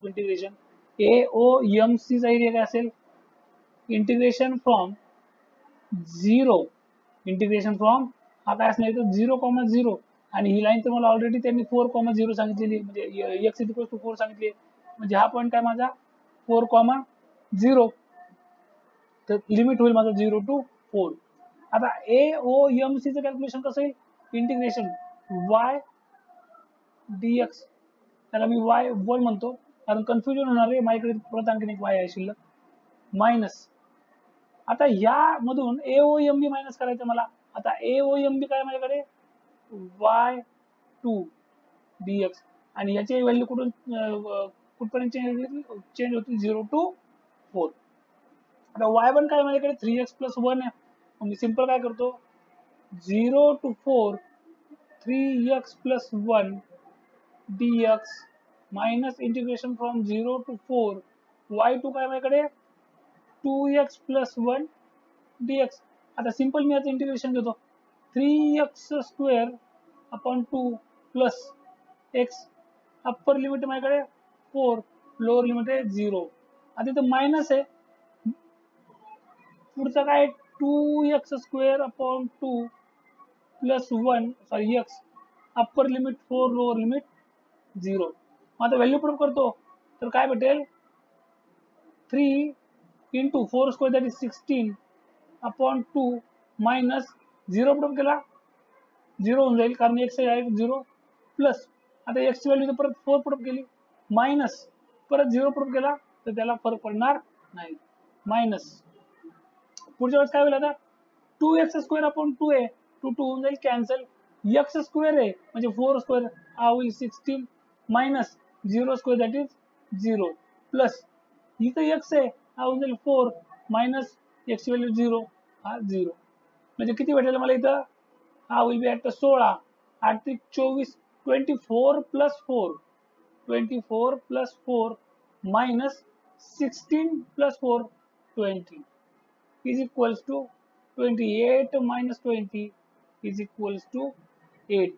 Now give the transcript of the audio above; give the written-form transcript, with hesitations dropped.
Integration AOMC चा area काय असेल इंटिग्रेशन फ्रॉम 0 इंटिग्रेशन फ्रॉम हा काय असणार इथं 0,0 आणि ही लाईन तर मला ऑलरेडी त्यांनी 4,0 सांगितलेली म्हणजे x इक्वल टू 4 सांगितली म्हणजे हा पॉईंट काय माझा 4,0 तर लिमिट होईल माझा 0 to 4. आता AOMC चं कॅल्क्युलेशन कसं येईल इंटिग्रेशन y dx त्याला मी y1 म्हणतो कारण कन्फ्युजन होणार आहे माझ्याकडे परत आणखीन एक y आहे शिल्लक मायनस आता ह्या मधून AOMB मायनस करायचं मला आता AOMB काय माझ्याकडे y2 dx आणि याची व्हॅल्यू कुठपर्यंत चेंज होती 0 to 4. आता y1 काय माझ्याकडे 3x plus 1 आहे मग मी सिंपल काय करतो 0 to 4 3x plus 1 dx minus integration from 0 to 4 y2 काय माझ्याकडे 2x plus 1 dx आता सिंपल मी याचं इंटिग्रेशन घेतो 3x square upon 2 plus x upper limit माझ्याकडे 4 लोअर लिमिट आहे 0 आता इथं मायनस आहे पुढचा काय 2x square upon 2 plus 1 sorry x upper limit 4 lower limit 0 मग आता व्हॅल्यू प्रूव्ह करतो तर काय भेटेल 3 into 4 square that is 16 upon 2 minus 0 prove केला 0 होऊन जाईल कारण x आहे 0 प्लस आता x ची व्हॅल्यू परत 4 प्रूव्ह केली मायनस परत 0 प्रूव्ह केला तर त्याला फरक पडणार नाही मायनस पुढच्या वेळेस काय होईल आता 2x स्क्वेअर अपॉन 2 आहे 2 होऊन जाईल कॅन्सल x स्क्वेअर आहे म्हणजे 4 स्क्वेअर हा होईल 16 minus 0 square that is 0 plus इथं x आहे हा होऊन जाईल 4 मायनस x ची व्हॅल्यू 0 हा 0 म्हणजे किती भेटेल मला इथं हा होईल B at 16 8 24 24 plus 4 24 plus 4 minus 16 plus 4 20 is equals to 28 minus 20 is equals to 8